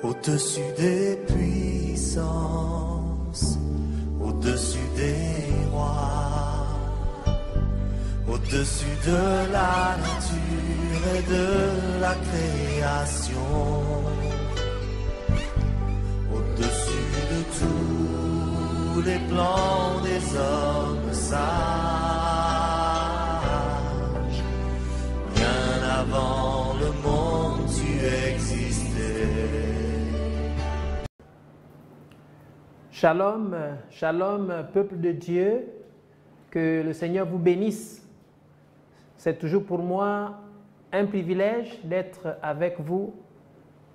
au-dessus des puissances, au-dessus des rois, au-dessus de la nature et de la création, au-dessus de tous les plans des hommes sages, bien avant le monde tu existais. Shalom, shalom, peuple de Dieu, que le Seigneur vous bénisse. C'est toujours pour moi un privilège d'être avec vous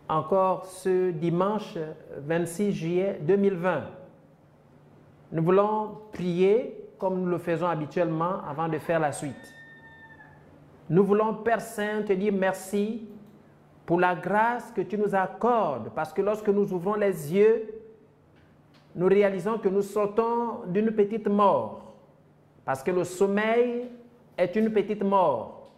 encore ce dimanche 26 juillet 2020. Nous voulons prier comme nous le faisons habituellement avant de faire la suite. Nous voulons, Père Saint, te dire merci pour la grâce que tu nous accordes, parce que lorsque nous ouvrons les yeux, nous réalisons que nous sortons d'une petite mort, parce que le sommeil est une petite mort.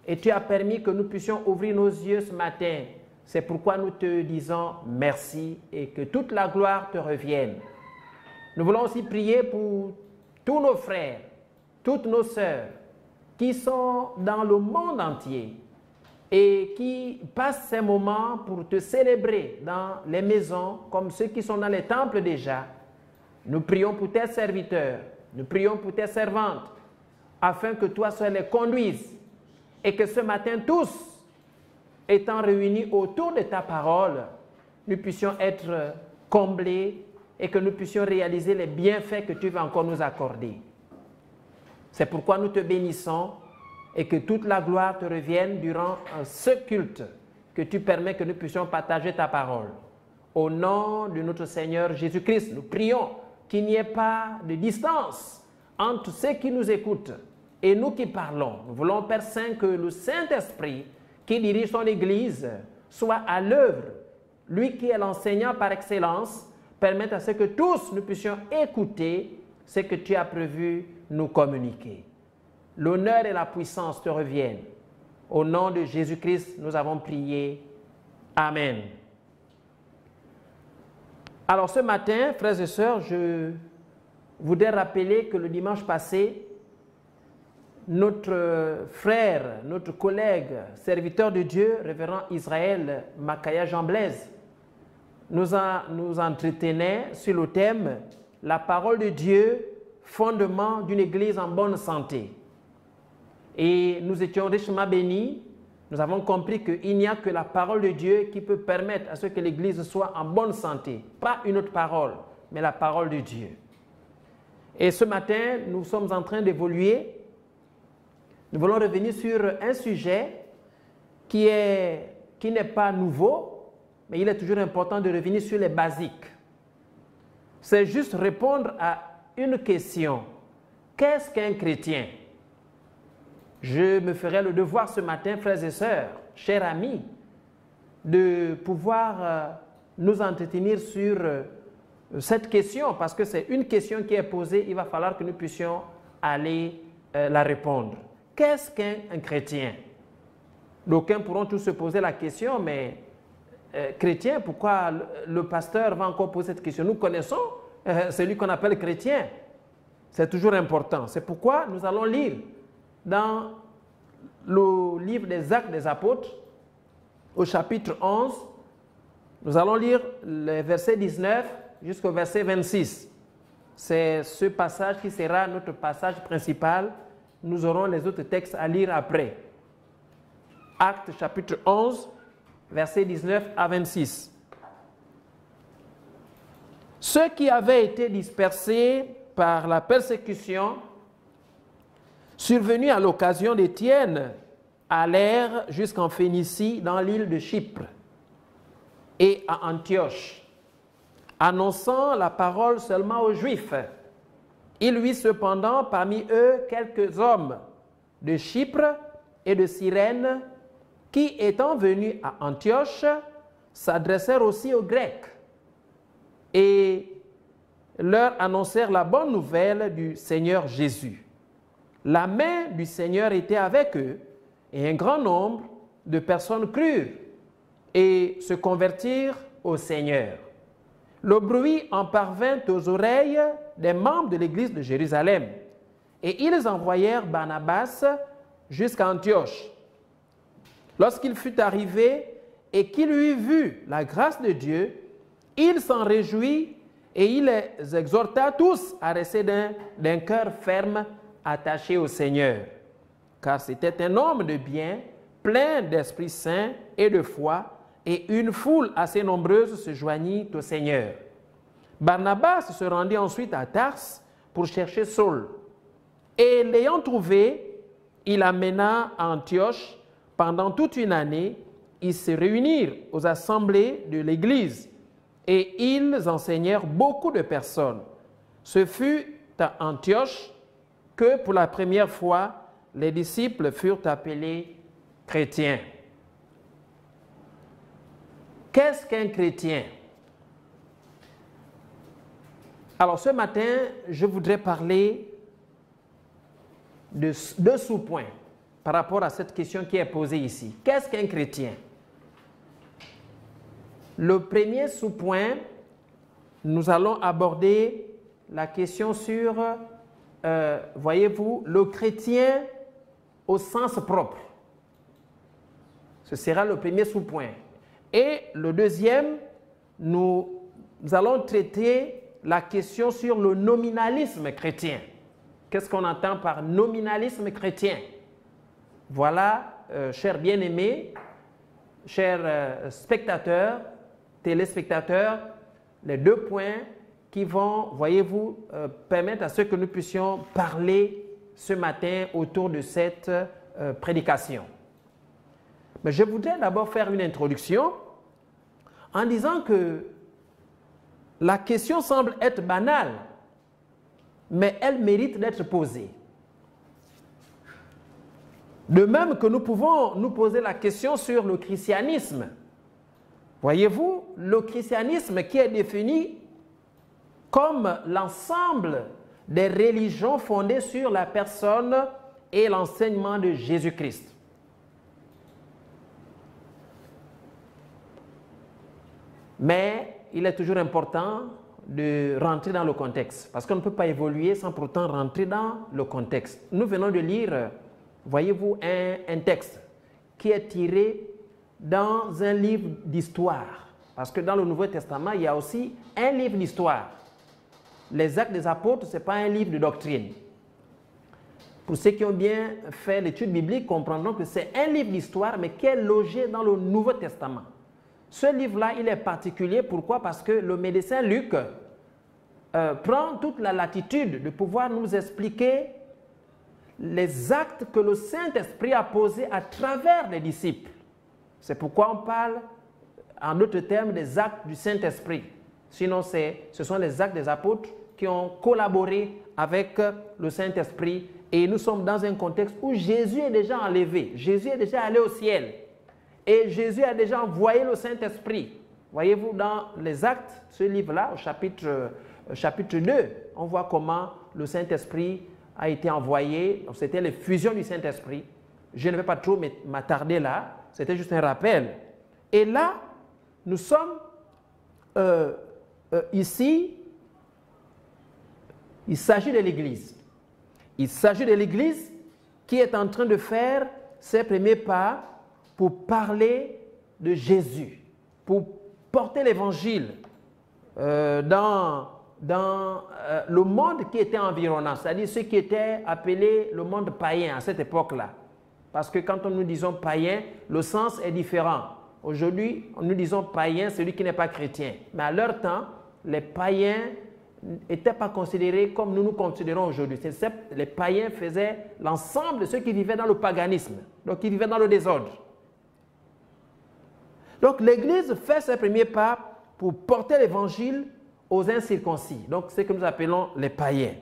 Et tu as permis que nous puissions ouvrir nos yeux ce matin. C'est pourquoi nous te disons merci et que toute la gloire te revienne. Nous voulons aussi prier pour tous nos frères, toutes nos sœurs qui sont dans le monde entier et qui passent ces moments pour te célébrer dans les maisons, comme ceux qui sont dans les temples déjà. Nous prions pour tes serviteurs, nous prions pour tes servantes, afin que toi seul les conduises et que ce matin tous, étant réunis autour de ta parole, nous puissions être comblés et que nous puissions réaliser les bienfaits que tu vas encore nous accorder. C'est pourquoi nous te bénissons et que toute la gloire te revienne durant ce culte, que tu permets que nous puissions partager ta parole. Au nom de notre Seigneur Jésus-Christ, nous prions qu'il n'y ait pas de distance entre ceux qui nous écoutent et nous qui parlons. Nous voulons, Père Saint, que le Saint-Esprit qui dirige son Église soit à l'œuvre. Lui qui est l'enseignant par excellence, permette à ce que tous nous puissions écouter ce que tu as prévu nous communiquer. L'honneur et la puissance te reviennent. Au nom de Jésus-Christ, nous avons prié. Amen. Alors ce matin, frères et sœurs, je voudrais rappeler que le dimanche passé, notre frère, notre collègue, serviteur de Dieu, révérend Israël Makaya Jean Blaise, nous entretenait sur le thème « La parole de Dieu, fondement d'une église en bonne santé ». Et nous étions richement bénis. Nous avons compris qu'il n'y a que la parole de Dieu qui peut permettre à ce que l'église soit en bonne santé. Pas une autre parole, mais la parole de Dieu. Et ce matin, nous sommes en train d'évoluer. Nous voulons revenir sur un sujet qui n'est pas nouveau, mais il est toujours important de revenir sur les basiques. C'est juste répondre à une question. Qu'est-ce qu'un chrétien? Je me ferai le devoir ce matin, frères et sœurs, chers amis, de pouvoir nous entretenir sur cette question, parce que c'est une question qui est posée, il va falloir que nous puissions aller la répondre. Qu'est-ce qu'un chrétien? D'aucuns pourront tous se poser la question, mais chrétien, pourquoi le pasteur va encore poser cette question? Nous connaissons celui qu'on appelle chrétien. C'est toujours important. C'est pourquoi nous allons lire dans le livre des Actes des Apôtres, au chapitre 11, nous allons lire le verset 19 jusqu'au verset 26. C'est ce passage qui sera notre passage principal. Nous aurons les autres textes à lire après. Actes chapitre 11, verset 19 à 26. Ceux qui avaient été dispersés par la persécution survenus à l'occasion d'Étienne allèrent jusqu'en Phénicie dans l'île de Chypre et à Antioche, annonçant la parole seulement aux Juifs. Il y eut cependant parmi eux quelques hommes de Chypre et de Cyrène qui, étant venus à Antioche, s'adressèrent aussi aux Grecs et leur annoncèrent la bonne nouvelle du Seigneur Jésus. La main du Seigneur était avec eux et un grand nombre de personnes crurent et se convertirent au Seigneur. Le bruit en parvint aux oreilles des membres de l'église de Jérusalem, et ils envoyèrent Barnabas jusqu'à Antioche. Lorsqu'il fut arrivé et qu'il eut vu la grâce de Dieu, il s'en réjouit et il les exhorta tous à rester d'un cœur ferme, attaché au Seigneur. Car c'était un homme de bien, plein d'Esprit Saint et de foi, et une foule assez nombreuse se joignit au Seigneur. Barnabas se rendit ensuite à Tarse pour chercher Saul. Et l'ayant trouvé, il l'amena à Antioche. Pendant toute une année, ils se réunirent aux assemblées de l'Église et ils enseignèrent beaucoup de personnes. Ce fut à Antioche que pour la première fois, les disciples furent appelés chrétiens. Qu'est-ce qu'un chrétien? Alors ce matin, je voudrais parler de deux sous-points par rapport à cette question qui est posée ici. Qu'est-ce qu'un chrétien? Le premier sous-point, nous allons aborder la question sur, voyez-vous, le chrétien au sens propre. Ce sera le premier sous-point. Et le deuxième, nous allons traiter la question sur le nominalisme chrétien. Qu'est-ce qu'on entend par nominalisme chrétien? Voilà, chers bien-aimés, chers spectateurs, téléspectateurs, les deux points qui vont, voyez-vous, permettre à ce que nous puissions parler ce matin autour de cette prédication. Mais je voudrais d'abord faire une introduction en disant que la question semble être banale, mais elle mérite d'être posée. De même que nous pouvons nous poser la question sur le christianisme. Voyez-vous, le christianisme qui est défini comme l'ensemble des religions fondées sur la personne et l'enseignement de Jésus-Christ. Mais il est toujours important de rentrer dans le contexte, parce qu'on ne peut pas évoluer sans pourtant rentrer dans le contexte. Nous venons de lire, voyez-vous, un texte qui est tiré dans un livre d'histoire, parce que dans le Nouveau Testament, il y a aussi un livre d'histoire. Les Actes des Apôtres, ce n'est pas un livre de doctrine. Pour ceux qui ont bien fait l'étude biblique, comprendront que c'est un livre d'histoire, mais qui est logé dans le Nouveau Testament. Ce livre-là, il est particulier. Pourquoi? Parce que le médecin Luc prend toute la latitude de pouvoir nous expliquer les actes que le Saint-Esprit a posés à travers les disciples. C'est pourquoi on parle, en d'autres termes, des actes du Saint-Esprit. Sinon, ce sont les actes des apôtres qui ont collaboré avec le Saint-Esprit. Et nous sommes dans un contexte où Jésus est déjà enlevé. Jésus est déjà allé au ciel. Et Jésus a déjà envoyé le Saint-Esprit. Voyez-vous, dans les Actes, ce livre-là, au chapitre 2, on voit comment le Saint-Esprit a été envoyé. C'était l'effusion du Saint-Esprit. Je ne vais pas trop m'attarder là. C'était juste un rappel. Et là, nous sommes ici. Il s'agit de l'Église. Il s'agit de l'Église qui est en train de faire ses premiers pas pour parler de Jésus, pour porter l'Évangile dans le monde qui était environnant, c'est-à-dire ce qui était appelé le monde païen à cette époque-là. Parce que quand nous disons païen, le sens est différent. Aujourd'hui, nous disons païen, celui qui n'est pas chrétien. Mais à leur temps, les païens n'étaient pas considérés comme nous nous considérons aujourd'hui. Les païens faisaient l'ensemble de ceux qui vivaient dans le paganisme, donc qui vivaient dans le désordre. Donc l'Église fait ses premiers pas pour porter l'Évangile aux incirconcis, donc ce que nous appelons les païens.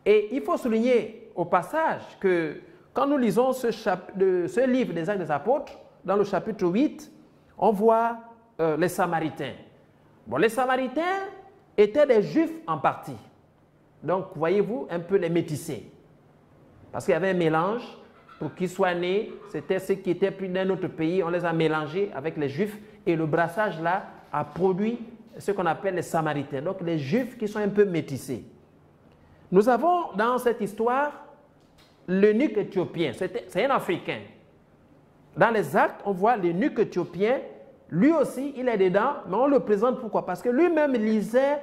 Et il faut souligner au passage que quand nous lisons ce livre des Actes des Apôtres, dans le chapitre 8, on voit les Samaritains. Bon, les Samaritains étaient des Juifs en partie. Donc, voyez-vous, un peu les métissés. Parce qu'il y avait un mélange. Pour qu'ils soient nés, c'était ceux qui étaient pris d'un autre pays. On les a mélangés avec les Juifs. Et le brassage là a produit ce qu'on appelle les Samaritains, donc les Juifs qui sont un peu métissés. Nous avons dans cette histoire l'eunuque éthiopien, c'est un Africain. Dans les Actes, on voit l'eunuque éthiopien, lui aussi, il est dedans, mais on le présente pourquoi? Parce que lui-même lisait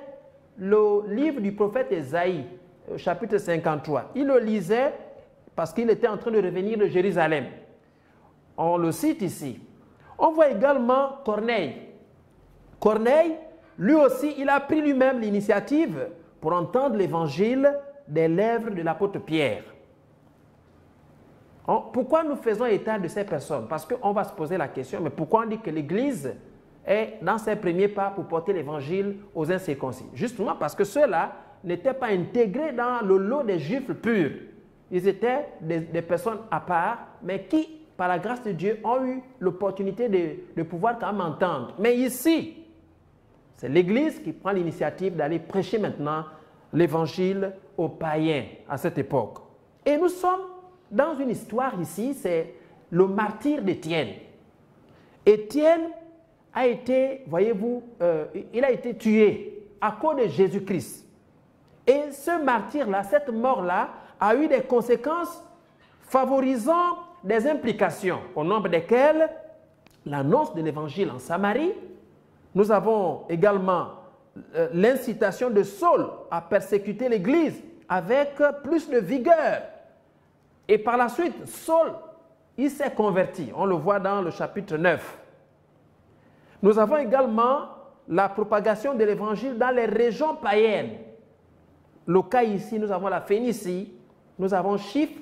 le livre du prophète Ésaïe, chapitre 53. Il le lisait parce qu'il était en train de revenir de Jérusalem. On le cite ici. On voit également Corneille. Corneille, lui aussi, il a pris lui-même l'initiative pour entendre l'évangile des lèvres de l'apôtre Pierre. Pourquoi nous faisons état de ces personnes? Parce qu'on va se poser la question, mais pourquoi on dit que l'Église est dans ses premiers pas pour porter l'évangile aux incirconcis? Justement parce que ceux-là n'étaient pas intégrés dans le lot des Juifs purs. Ils étaient des personnes à part, mais qui, par la grâce de Dieu, ont eu l'opportunité de pouvoir quand même entendre. Mais ici, c'est l'Église qui prend l'initiative d'aller prêcher maintenant l'évangile aux païens à cette époque. Et nous sommes dans une histoire ici, c'est le martyre d'Étienne. Étienne a été, voyez-vous, il a été tué à cause de Jésus-Christ. Et ce martyr-là, cette mort-là, a eu des conséquences favorisant des implications, au nombre desquelles l'annonce de l'évangile en Samarie. Nous avons également l'incitation de Saul à persécuter l'Église avec plus de vigueur. Et par la suite, Saul, il s'est converti. On le voit dans le chapitre 9. Nous avons également la propagation de l'évangile dans les régions païennes. Le cas ici, nous avons la Phénicie, nous avons Chypre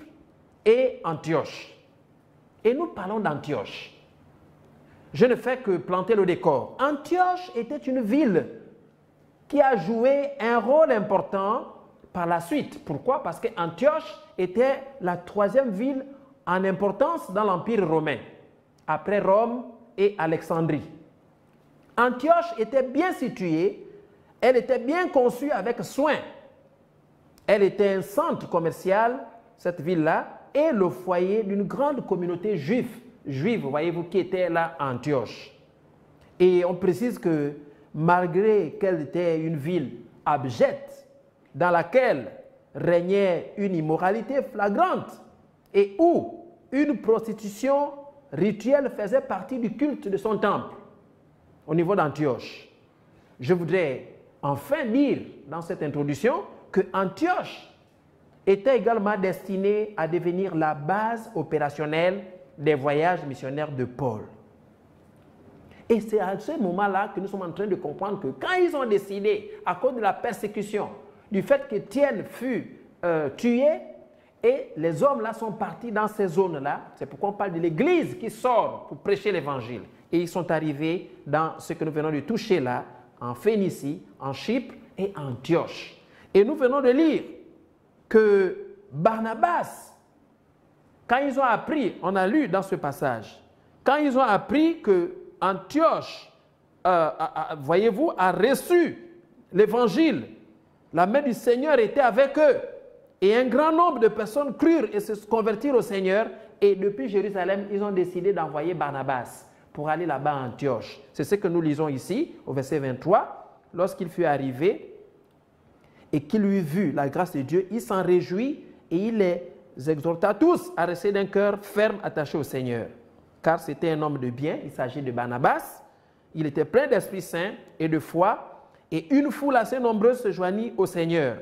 et Antioche. Et nous parlons d'Antioche. Je ne fais que planter le décor. Antioche était une ville qui a joué un rôle important par la suite. Pourquoi? Parce qu'Antioche était la troisième ville en importance dans l'Empire romain, après Rome et Alexandrie. Antioche était bien située, elle était bien conçue avec soin. Elle était un centre commercial, cette ville-là, et le foyer d'une grande communauté juive, voyez-vous, qui était là à Antioche. Et on précise que malgré qu'elle était une ville abjecte, dans laquelle régnait une immoralité flagrante et où une prostitution rituelle faisait partie du culte de son temple au niveau d'Antioche. Je voudrais enfin dire dans cette introduction que Antioche était également destinée à devenir la base opérationnelle des voyages missionnaires de Paul. Et c'est à ce moment-là que nous sommes en train de comprendre que quand ils ont décidé, à cause de la persécution, du fait qu'Étienne fut tué, et les hommes là sont partis dans ces zones-là, c'est pourquoi on parle de l'Église qui sort pour prêcher l'Évangile. Et ils sont arrivés dans ce que nous venons de toucher là, en Phénicie, en Chypre et en Antioche. Et nous venons de lire que Barnabas, quand ils ont appris, on a lu dans ce passage, quand ils ont appris que Antioche, voyez-vous, a reçu l'Évangile, la main du Seigneur était avec eux. Et un grand nombre de personnes crurent et se convertirent au Seigneur. Et depuis Jérusalem, ils ont décidé d'envoyer Barnabas pour aller là-bas à Antioche. C'est ce que nous lisons ici, au verset 23. Lorsqu'il fut arrivé et qu'il eut vu la grâce de Dieu, il s'en réjouit et il les exhorta tous à rester d'un cœur ferme attaché au Seigneur. Car c'était un homme de bien, il s'agit de Barnabas. Il était plein d'Esprit Saint et de foi. Et une foule assez nombreuse se joignit au Seigneur.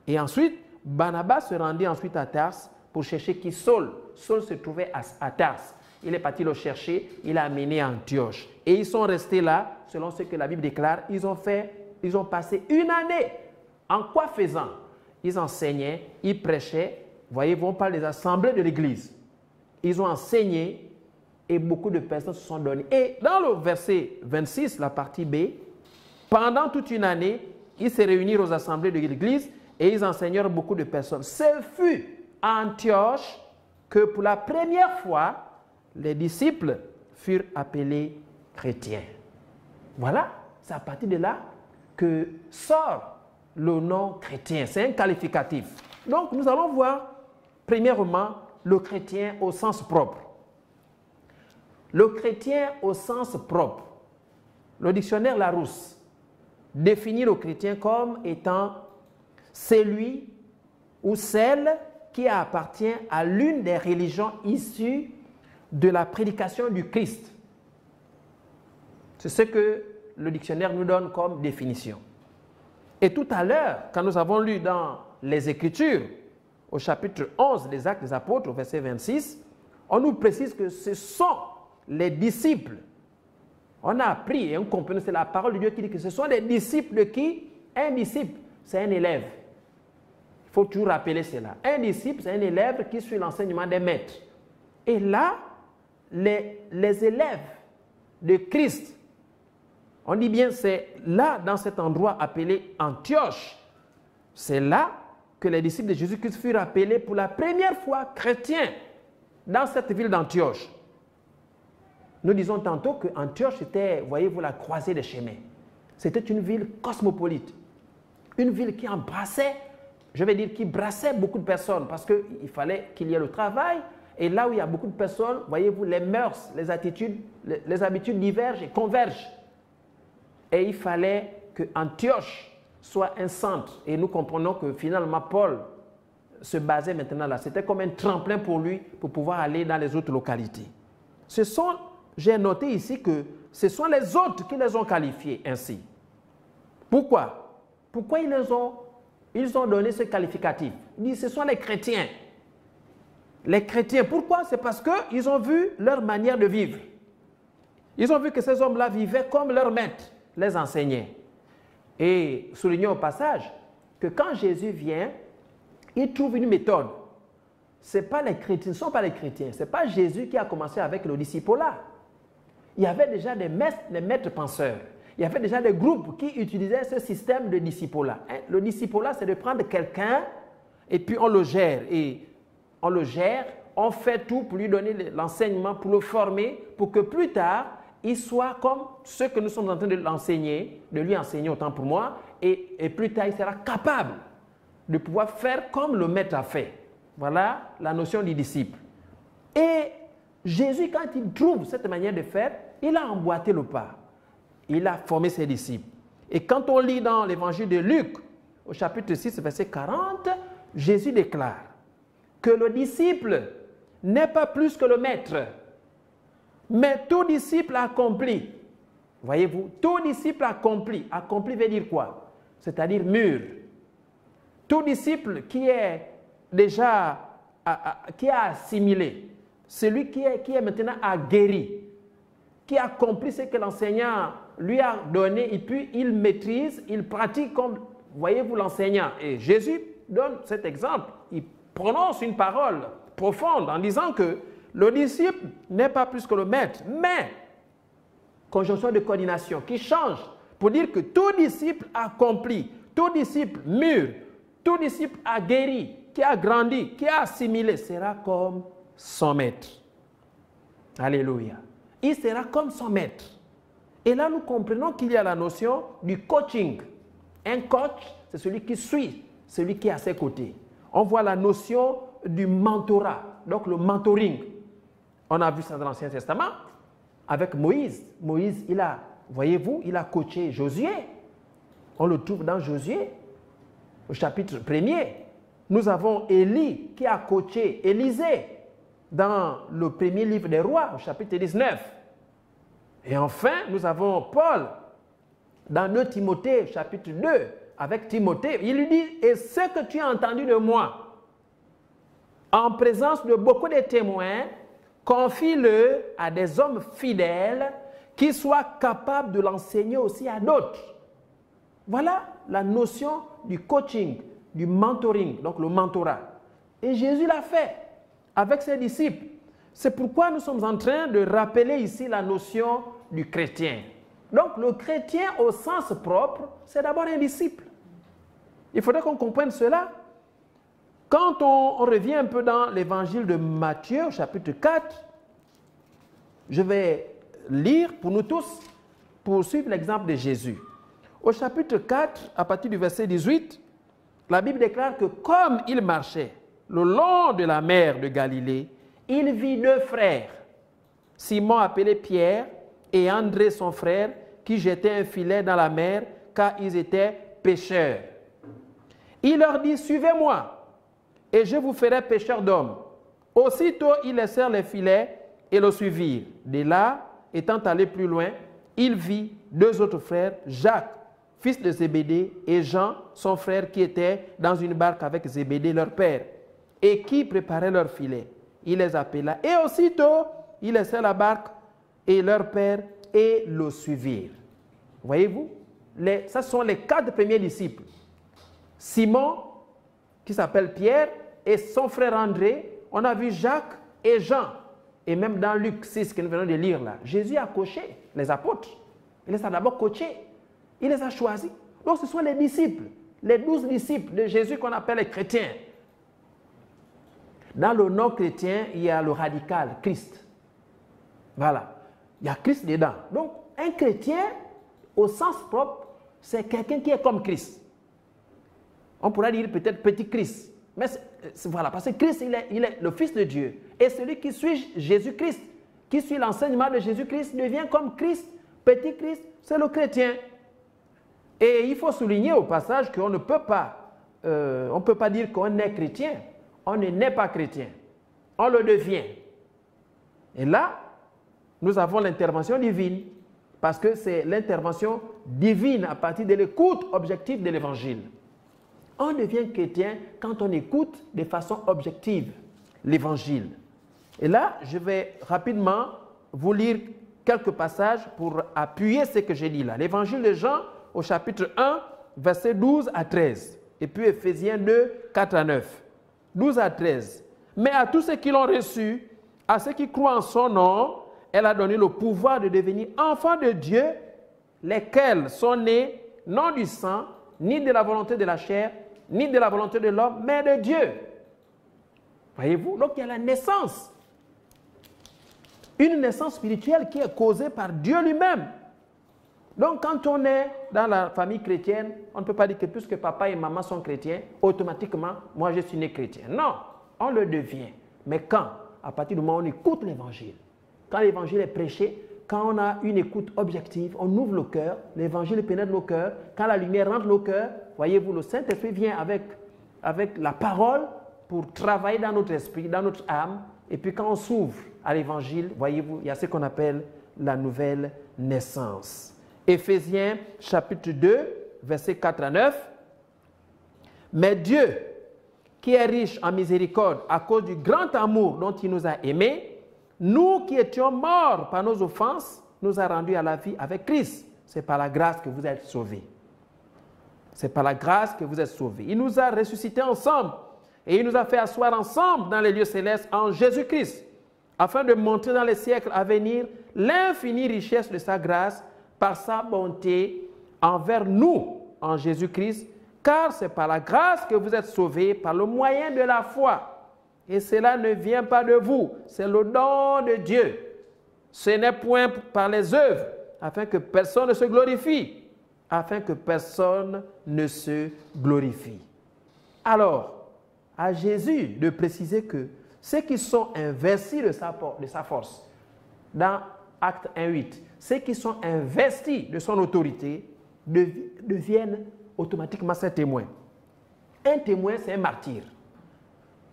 Et ensuite, Barnabas se rendit ensuite à Tarse pour chercher qui Saul. Saul se trouvait à Tarse. Il est parti le chercher, il l'a amené à Antioche. Et ils sont restés là, selon ce que la Bible déclare. Ils ont passé une année. En quoi faisant? Ils enseignaient, ils prêchaient. Voyez-vous, on parle des assemblées de l'Église. Ils ont enseigné et beaucoup de personnes se sont données. Et dans le verset 26, la partie B, pendant toute une année, ils se réunirent aux assemblées de l'Église et ils enseignèrent beaucoup de personnes. Ce fut à Antioche que pour la première fois, les disciples furent appelés chrétiens. Voilà, c'est à partir de là que sort le nom chrétien. C'est un qualificatif. Donc nous allons voir, premièrement, le chrétien au sens propre. Le chrétien au sens propre. Le dictionnaire Larousse définit le chrétien comme étant celui ou celle qui appartient à l'une des religions issues de la prédication du Christ. C'est ce que le dictionnaire nous donne comme définition. Et tout à l'heure, quand nous avons lu dans les Écritures, au chapitre 11 des Actes des Apôtres, au verset 26, on nous précise que ce sont les disciples. On a appris et on comprend, c'est la parole de Dieu qui dit que ce sont les disciples de qui? Un disciple, c'est un élève. Il faut toujours rappeler cela. Un disciple, c'est un élève qui suit l'enseignement des maîtres. Et là, les élèves de Christ, on dit bien, c'est là, dans cet endroit appelé Antioche, c'est là que les disciples de Jésus-Christ furent appelés pour la première fois chrétiens dans cette ville d'Antioche. Nous disons tantôt que Antioche était, voyez-vous, la croisée des chemins. C'était une ville cosmopolite, une ville qui embrassait, je vais dire, qui brassait beaucoup de personnes parce qu'il fallait qu'il y ait le travail. Et là où il y a beaucoup de personnes, voyez-vous, les mœurs, les attitudes, les habitudes divergent et convergent. Et il fallait que Antioche soit un centre. Et nous comprenons que finalement Paul se basait maintenant là. C'était comme un tremplin pour lui pour pouvoir aller dans les autres localités. J'ai noté ici que ce sont les autres qui les ont qualifiés ainsi. Pourquoi? Pourquoi ils ont donné ce qualificatif? Ils disent ce sont les chrétiens. Les chrétiens, pourquoi? C'est parce qu'ils ont vu leur manière de vivre. Ils ont vu que ces hommes-là vivaient comme leurs maîtres les enseignaient. Et soulignons au passage que quand Jésus vient, il trouve une méthode. Ce ne sont pas les chrétiens. Ce n'est pas Jésus qui a commencé avec le disciple-là. Il y avait déjà des maîtres penseurs. Il y avait déjà des groupes qui utilisaient ce système de disciple-là. Le disciple-là, c'est de prendre quelqu'un et puis on le gère. Et on le gère, on fait tout pour lui donner l'enseignement, pour le former, pour que plus tard, il soit comme ce que nous sommes en train de l'enseigner, de lui enseigner autant pour moi, et plus tard, il sera capable de pouvoir faire comme le maître a fait. Voilà la notion du disciple. Et Jésus, quand il trouve cette manière de faire, il a emboîté le pas. Il a formé ses disciples. Et quand on lit dans l'évangile de Luc, au chapitre 6, verset 40, Jésus déclare que le disciple n'est pas plus que le maître, mais tout disciple accompli. Voyez-vous, tout disciple accompli. Accompli veut dire quoi? C'est-à-dire mûr. Tout disciple qui est déjà, qui a assimilé, celui qui est maintenant aguerri, qui accomplit ce que l'enseignant lui a donné, et puis il maîtrise, il pratique comme, voyez-vous, l'enseignant. Et Jésus donne cet exemple. Il prononce une parole profonde en disant que le disciple n'est pas plus que le maître, mais, conjonction de coordination qui change pour dire que tout disciple accompli, tout disciple mûr, tout disciple aguerri, qui a grandi, qui a assimilé, sera comme son maître. Alléluia. Il sera comme son maître. Et là, nous comprenons qu'il y a la notion du coaching. Un coach, c'est celui qui suit, celui qui est à ses côtés. On voit la notion du mentorat, donc le mentoring. On a vu ça dans l'Ancien Testament avec Moïse. Moïse, voyez-vous, il a coaché Josué. On le trouve dans Josué, au chapitre 1er. Nous avons Élie qui a coaché Élisée dans le premier livre des rois, au chapitre 19. Et enfin, nous avons Paul dans 2 Timothée, chapitre 2, avec Timothée. Il lui dit, et ce que tu as entendu de moi, en présence de beaucoup de témoins, confie-le à des hommes fidèles qui soient capables de l'enseigner aussi à d'autres. Voilà la notion du coaching, du mentoring, donc le mentorat. Et Jésus l'a fait avec ses disciples. C'est pourquoi nous sommes en train de rappeler ici la notion du chrétien. Donc le chrétien au sens propre, c'est d'abord un disciple. Il faudrait qu'on comprenne cela. Quand on revient un peu dans l'évangile de Matthieu, chapitre 4, je vais lire pour nous tous, pour suivre l'exemple de Jésus. Au chapitre 4, à partir du verset 18, la Bible déclare que comme il marchait le long de la mer de Galilée, il vit 2 frères, Simon appelé Pierre et André son frère, qui jetaient un filet dans la mer, car ils étaient pêcheurs. Il leur dit, suivez-moi, et je vous ferai pêcheurs d'hommes. Aussitôt, ils laissèrent les filets et le suivirent. De là, étant allé plus loin, il vit deux autres frères, Jacques, fils de Zébédée, et Jean, son frère, qui étaient dans une barque avec Zébédée, leur père, et qui préparaient leurs filets. Il les appela, et aussitôt, ils laissèrent la barque et leur père et le suivirent. Voyez-vous, ce sont les 4 premiers disciples. Simon, qui s'appelle Pierre, et son frère André. On a vu Jacques et Jean. Et même dans Luc 6, que nous venons de lire là, Jésus a coché les apôtres. Il les a d'abord coachés. Il les a choisis. Donc ce sont les disciples, les 12 disciples de Jésus qu'on appelle les chrétiens. Dans le nom chrétien, il y a le radical, Christ. Voilà. Il y a Christ dedans. Donc, un chrétien, au sens propre, c'est quelqu'un qui est comme Christ. On pourrait dire peut-être petit Christ. Mais voilà, parce que Christ, il est le Fils de Dieu. Et celui qui suit Jésus-Christ, qui suit l'enseignement de Jésus-Christ, devient comme Christ. Petit Christ, c'est le chrétien. Et il faut souligner au passage qu'on ne peut pas dire qu'on est chrétien. On ne naît pas chrétien. On le devient. Et là, nous avons l'intervention divine. Parce que c'est l'intervention divine à partir de l'écoute objective de l'Évangile. On devient chrétien quand on écoute de façon objective l'Évangile. Et là, je vais rapidement vous lire quelques passages pour appuyer ce que j'ai dit là. L'Évangile de Jean au chapitre 1, versets 12 à 13. Et puis Éphésiens 2, 4 à 9. 12 à 13. Mais à tous ceux qui l'ont reçu, à ceux qui croient en son nom, elle a donné le pouvoir de devenir enfants de Dieu, lesquels sont nés non du sang, ni de la volonté de la chair, ni de la volonté de l'homme, mais de Dieu. Voyez-vous? Donc il y a la naissance. Une naissance spirituelle qui est causée par Dieu lui-même. Donc quand on est dans la famille chrétienne, on ne peut pas dire que puisque papa et maman sont chrétiens, automatiquement, moi je suis né chrétien. Non, on le devient. Mais quand? À partir du moment où on écoute l'évangile. Quand l'évangile est prêché, quand on a une écoute objective, on ouvre le cœur, l'évangile pénètre nos cœurs, quand la lumière rentre nos cœurs, voyez-vous, le Saint-Esprit vient avec la parole pour travailler dans notre esprit, dans notre âme, et puis quand on s'ouvre à l'évangile, voyez-vous, il y a ce qu'on appelle la nouvelle naissance. Éphésiens chapitre 2, versets 4 à 9. Mais Dieu, qui est riche en miséricorde à cause du grand amour dont il nous a aimés, nous qui étions morts par nos offenses, nous a rendus à la vie avec Christ. C'est par la grâce que vous êtes sauvés. C'est par la grâce que vous êtes sauvés. Il nous a ressuscités ensemble et il nous a fait asseoir ensemble dans les lieux célestes en Jésus-Christ, afin de montrer dans les siècles à venir l'infinie richesse de sa grâce par sa bonté envers nous en Jésus-Christ, car c'est par la grâce que vous êtes sauvés par le moyen de la foi. Et cela ne vient pas de vous, c'est le don de Dieu. Ce n'est point par les œuvres, afin que personne ne se glorifie. Afin que personne ne se glorifie. Alors, à Jésus de préciser que ceux qui sont investis de sa force, dans Acte 1:8, ceux qui sont investis de son autorité deviennent automatiquement ses témoins. Un témoin, c'est un martyr.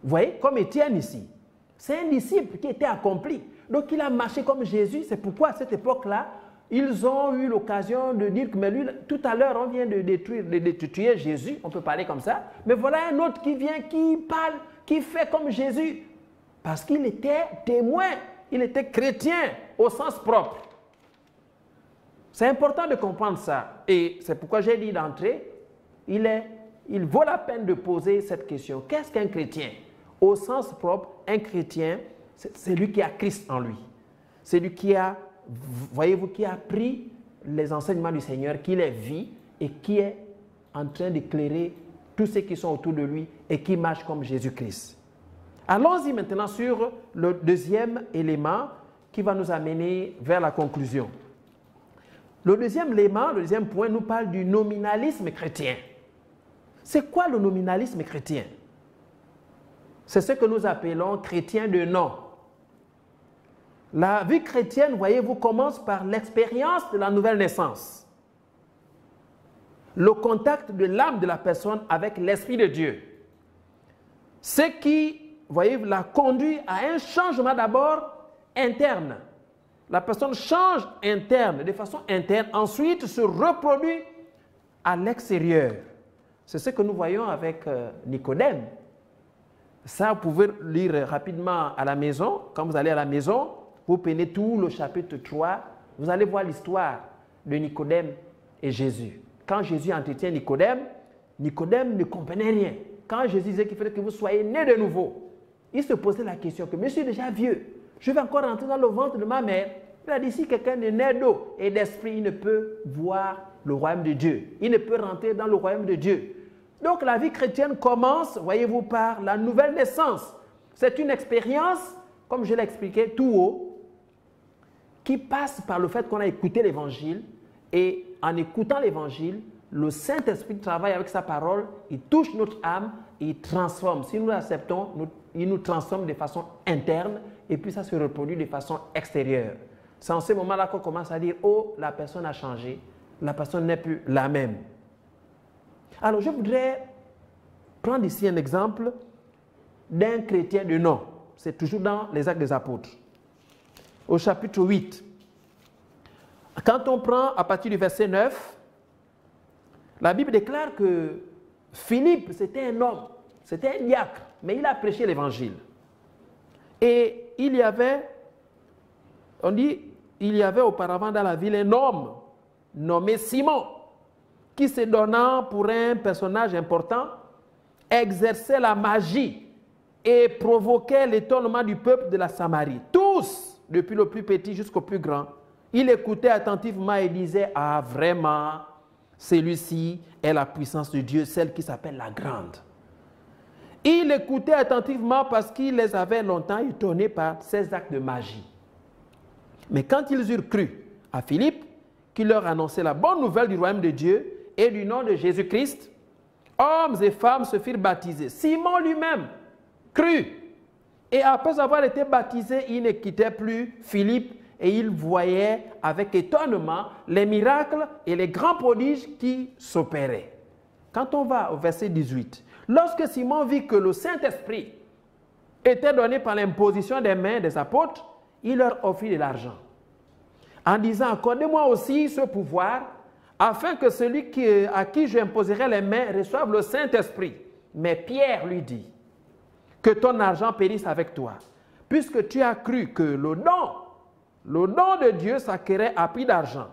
Vous voyez, comme Étienne ici, c'est un disciple qui était accompli. Donc il a marché comme Jésus. C'est pourquoi à cette époque-là, ils ont eu l'occasion de dire que mais lui, tout à l'heure, on vient de tuer Jésus. On peut parler comme ça. Mais voilà un autre qui vient, qui parle, qui fait comme Jésus. Parce qu'il était témoin. Il était chrétien au sens propre. C'est important de comprendre ça. Et c'est pourquoi j'ai dit d'entrée, il vaut la peine de poser cette question. Qu'est-ce qu'un chrétien? Au sens propre, un chrétien, c'est celui qui a Christ en lui. C'est lui qui a, voyez-vous, qui a pris les enseignements du Seigneur, qui les vit et qui est en train d'éclairer tous ceux qui sont autour de lui et qui marchent comme Jésus-Christ. Allons-y maintenant sur le deuxième élément qui va nous amener vers la conclusion. Le deuxième élément, le deuxième point, nous parle du nominalisme chrétien. C'est quoi le nominalisme chrétien? C'est ce que nous appelons chrétien de nom. La vie chrétienne, voyez-vous, commence par l'expérience de la nouvelle naissance. Le contact de l'âme de la personne avec l'Esprit de Dieu. Ce qui, voyez-vous, la conduit à un changement d'abord interne. La personne change interne, de façon interne, ensuite se reproduit à l'extérieur. C'est ce que nous voyons avec Nicodème. Ça, vous pouvez lire rapidement à la maison. Quand vous allez à la maison, vous prenez tout le chapitre 3, vous allez voir l'histoire de Nicodème et Jésus. Quand Jésus entretient Nicodème, Nicodème ne comprenait rien. Quand Jésus disait qu'il fallait que vous soyez né de nouveau, il se posait la question que, mais je suis déjà vieux, je vais encore rentrer dans le ventre de ma mère. Il a dit, si quelqu'un est né d'eau et d'esprit, il ne peut voir le royaume de Dieu. Il ne peut rentrer dans le royaume de Dieu. Donc la vie chrétienne commence, voyez-vous, par la nouvelle naissance. C'est une expérience, comme je l'ai expliqué tout haut, qui passe par le fait qu'on a écouté l'Évangile et en écoutant l'Évangile, le Saint-Esprit travaille avec sa parole, il touche notre âme et il transforme. Si nous l'acceptons, il nous transforme de façon interne et puis ça se reproduit de façon extérieure. C'est en ce moment-là qu'on commence à dire « Oh, la personne a changé, la personne n'est plus la même ». Alors, je voudrais prendre ici un exemple d'un chrétien de nom. C'est toujours dans les Actes des Apôtres. Au chapitre 8. Quand on prend à partir du verset 9, la Bible déclare que Philippe, c'était un homme, c'était un diacre, mais il a prêché l'évangile. Et il y avait, on dit, il y avait auparavant dans la ville un homme nommé Simon, qui se donnant pour un personnage important, exerçait la magie et provoquait l'étonnement du peuple de la Samarie. Tous, depuis le plus petit jusqu'au plus grand, il écoutait attentivement et disait « Ah, vraiment, celui-ci est la puissance de Dieu, celle qui s'appelle la grande. » Il écoutait attentivement parce qu'il les avait longtemps étonnés par ses actes de magie. Mais quand ils eurent cru à Philippe, qui leur annonçait la bonne nouvelle du royaume de Dieu et du nom de Jésus-Christ, hommes et femmes se firent baptiser. Simon lui-même crut. Et après avoir été baptisé, il ne quittait plus Philippe et il voyait avec étonnement les miracles et les grands prodiges qui s'opéraient. Quand on va au verset 18, lorsque Simon vit que le Saint-Esprit était donné par l'imposition des mains des apôtres, il leur offrit de l'argent, en disant « Accordez-moi aussi ce pouvoir, afin que celui à qui j'imposerai les mains reçoive le Saint-Esprit. » Mais Pierre lui dit « Que ton argent périsse avec toi, puisque tu as cru que le don de Dieu s'acquérait à prix d'argent.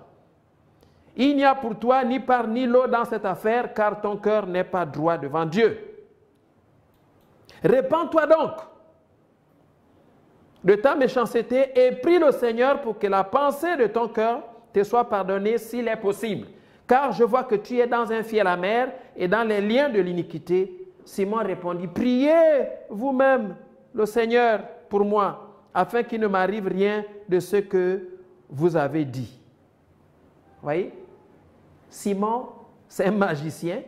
Il n'y a pour toi ni part ni lot dans cette affaire, car ton cœur n'est pas droit devant Dieu. Répands-toi donc de ta méchanceté et prie le Seigneur pour que la pensée de ton cœur te soit pardonnée s'il est possible. Car je vois que tu es dans un fiel amer et dans les liens de l'iniquité. » Simon répondit, « Priez vous-même le Seigneur pour moi, afin qu'il ne m'arrive rien de ce que vous avez dit. » Vous voyez, Simon, c'est un magicien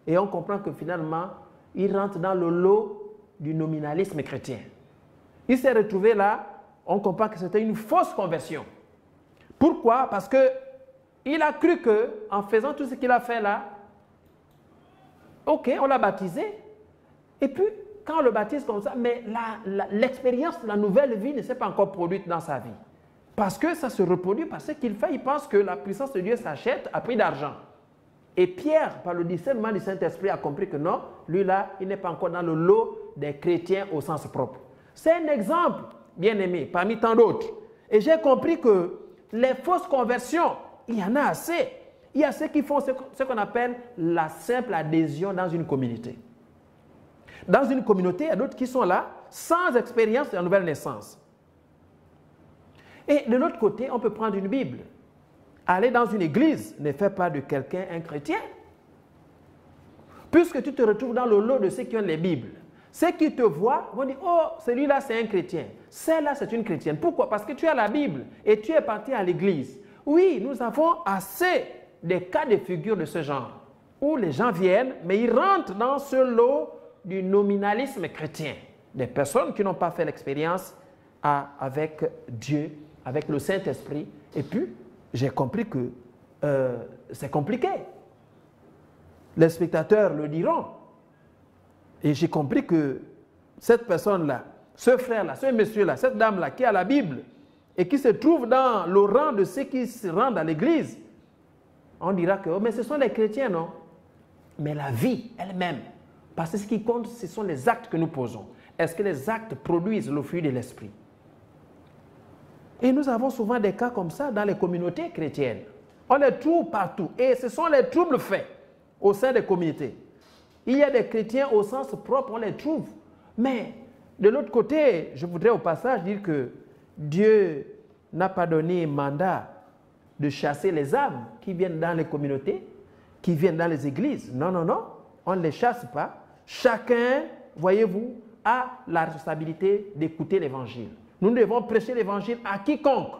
et on comprend que finalement, il rentre dans le lot du nominalisme chrétien. Il s'est retrouvé là, on comprend que c'était une fausse conversion. Pourquoi? Parce qu'il a cru qu'en faisant tout ce qu'il a fait là, ok, on l'a baptisé, et puis quand on le baptise comme ça, mais l'expérience de la nouvelle vie ne s'est pas encore produite dans sa vie. Parce que ça se reproduit par ce qu'il fait, il pense que la puissance de Dieu s'achète à prix d'argent. Et Pierre, par le discernement du Saint-Esprit, a compris que non, lui là, il n'est pas encore dans le lot des chrétiens au sens propre. C'est un exemple, bien aimé, parmi tant d'autres. Et j'ai compris que les fausses conversions, il y en a assez. Il y a ceux qui font ce qu'on appelle la simple adhésion dans une communauté. Dans une communauté, il y a d'autres qui sont là sans expérience de la nouvelle naissance. Et de l'autre côté, on peut prendre une Bible. Aller dans une église ne fait pas de quelqu'un un chrétien. Puisque tu te retrouves dans le lot de ceux qui ont les Bibles. Ceux qui te voient vont dire « Oh, celui-là, c'est un chrétien. Celle-là, c'est une chrétienne. » Pourquoi? Parce que tu as la Bible et tu es parti à l'église. Oui, nous avons assez des cas de figure de ce genre, où les gens viennent, mais ils rentrent dans ce lot du nominalisme chrétien. Des personnes qui n'ont pas fait l'expérience avec Dieu, avec le Saint-Esprit. Et puis, j'ai compris que c'est compliqué. Les spectateurs le diront. Et j'ai compris que cette personne-là, ce frère-là, ce monsieur-là, cette dame-là qui a la Bible et qui se trouve dans le rang de ceux qui se rendent à l'église, on dira que oh, mais ce sont les chrétiens, non? Mais la vie elle-même, parce que ce qui compte, ce sont les actes que nous posons. Est-ce que les actes produisent le fruit de l'esprit? Et nous avons souvent des cas comme ça dans les communautés chrétiennes. On les trouve partout. Et ce sont les troubles faits au sein des communautés. Il y a des chrétiens au sens propre, on les trouve. Mais de l'autre côté, je voudrais au passage dire que Dieu n'a pas donné mandat de chasser les âmes qui viennent dans les communautés, qui viennent dans les églises. Non, non, non, on ne les chasse pas. Chacun, voyez-vous, a la responsabilité d'écouter l'évangile. Nous devons prêcher l'évangile à quiconque.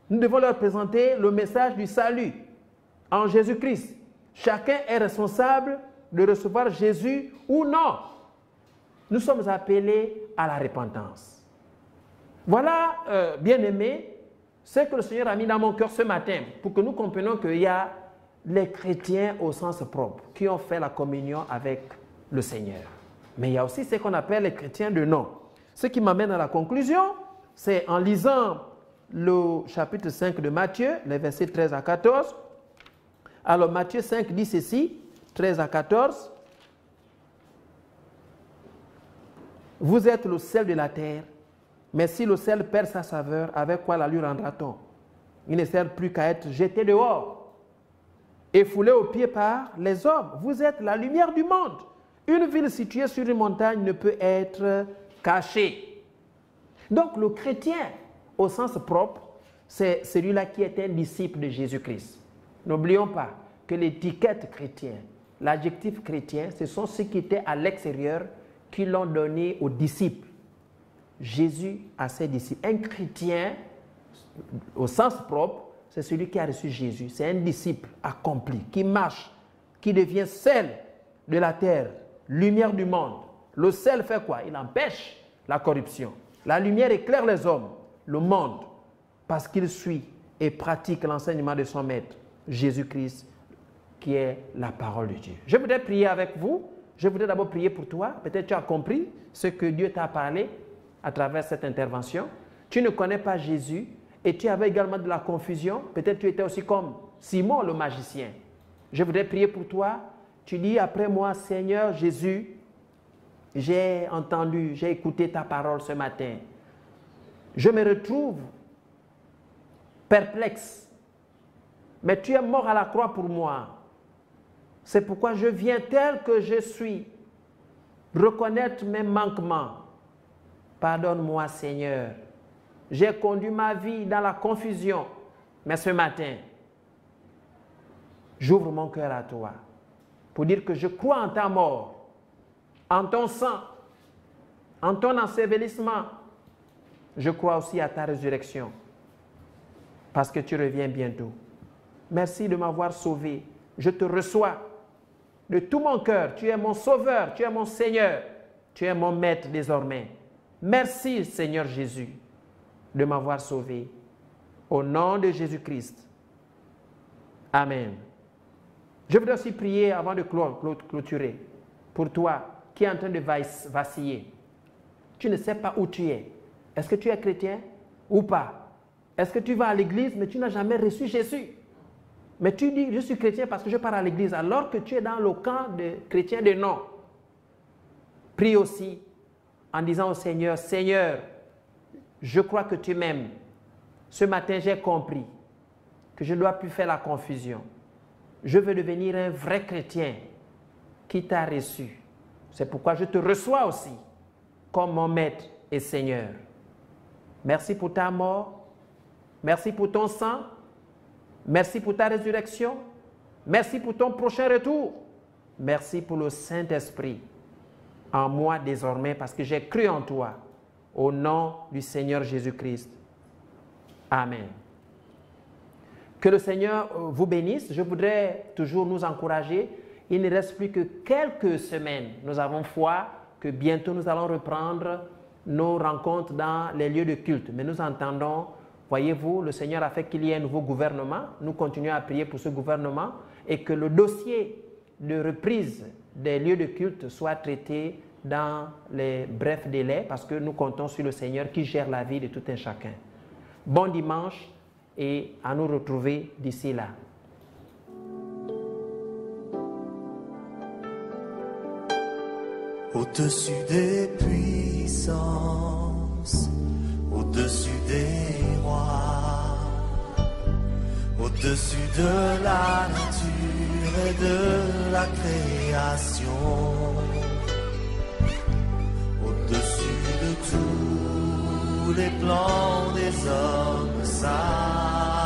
Nous devons leur présenter le message du salut en Jésus-Christ. Chacun est responsable de recevoir Jésus ou non. Nous sommes appelés à la repentance. Voilà, bien-aimés, ce que le Seigneur a mis dans mon cœur ce matin pour que nous comprenions qu'il y a les chrétiens au sens propre qui ont fait la communion avec le Seigneur. Mais il y a aussi ce qu'on appelle les chrétiens de nom. Ce qui m'amène à la conclusion, c'est en lisant le chapitre 5 de Matthieu, les versets 13 à 14. Alors Matthieu 5 dit ceci, 13 à 14. Vous êtes le sel de la terre, mais si le sel perd sa saveur, avec quoi la lui rendra-t-on? Il ne sert plus qu'à être jeté dehors et foulé aux pieds par les hommes. Vous êtes la lumière du monde. Une ville située sur une montagne ne peut être cachée. Donc le chrétien, au sens propre, c'est celui-là qui est un disciple de Jésus-Christ. N'oublions pas que l'étiquette chrétien, l'adjectif chrétien, ce sont ceux qui étaient à l'extérieur qui l'ont donné aux disciples. Jésus a ses disciples. Un chrétien, au sens propre, c'est celui qui a reçu Jésus. C'est un disciple accompli, qui marche, qui devient sel de la terre, lumière du monde. Le sel fait quoi? Il empêche la corruption. La lumière éclaire les hommes, le monde, parce qu'il suit et pratique l'enseignement de son maître, Jésus-Christ, qui est la parole de Dieu. Je voudrais prier avec vous. Je voudrais d'abord prier pour toi. Peut-être tu as compris ce que Dieu t'a parlé à travers cette intervention. Tu ne connais pas Jésus et tu avais également de la confusion. Peut-être tu étais aussi comme Simon le magicien. Je voudrais prier pour toi. Tu dis après moi, Seigneur Jésus, j'ai entendu, j'ai écouté ta parole ce matin. Je me retrouve perplexe. Mais tu es mort à la croix pour moi. C'est pourquoi je viens tel que je suis, reconnaître mes manquements. Pardonne-moi, Seigneur. J'ai conduit ma vie dans la confusion. Mais ce matin, j'ouvre mon cœur à toi pour dire que je crois en ta mort, en ton sang, en ton ensevelissement. Je crois aussi à ta résurrection parce que tu reviens bientôt. Merci de m'avoir sauvé. Je te reçois de tout mon cœur. Tu es mon sauveur, tu es mon Seigneur, tu es mon maître désormais. Merci Seigneur Jésus de m'avoir sauvé. Au nom de Jésus-Christ. Amen. Je voudrais aussi prier avant de clôturer pour toi qui es en train de vaciller. Tu ne sais pas où tu es. Est-ce que tu es chrétien ou pas? Est-ce que tu vas à l'église mais tu n'as jamais reçu Jésus? Mais tu dis, je suis chrétien parce que je pars à l'église, alors que tu es dans le camp de chrétiens de non. Prie aussi en disant au Seigneur, Seigneur, je crois que tu m'aimes. Ce matin, j'ai compris que je ne dois plus faire la confusion. Je veux devenir un vrai chrétien qui t'a reçu. C'est pourquoi je te reçois aussi comme mon maître et Seigneur. Merci pour ta mort. Merci pour ton sang. Merci pour ta résurrection. Merci pour ton prochain retour. Merci pour le Saint-Esprit en moi désormais parce que j'ai cru en toi. Au nom du Seigneur Jésus-Christ. Amen. Que le Seigneur vous bénisse. Je voudrais toujours nous encourager. Il ne reste plus que quelques semaines. Nous avons foi que bientôt nous allons reprendre nos rencontres dans les lieux de culte. Mais nous entendons, voyez-vous, le Seigneur a fait qu'il y ait un nouveau gouvernement. Nous continuons à prier pour ce gouvernement et que le dossier de reprise des lieux de culte soit traité dans les brefs délais parce que nous comptons sur le Seigneur qui gère la vie de tout un chacun. Bon dimanche et à nous retrouver d'ici là. Au-dessus des puissances, au-dessus des rois, au-dessus de la nature et de la création, au-dessus de tous les plans des hommes sages.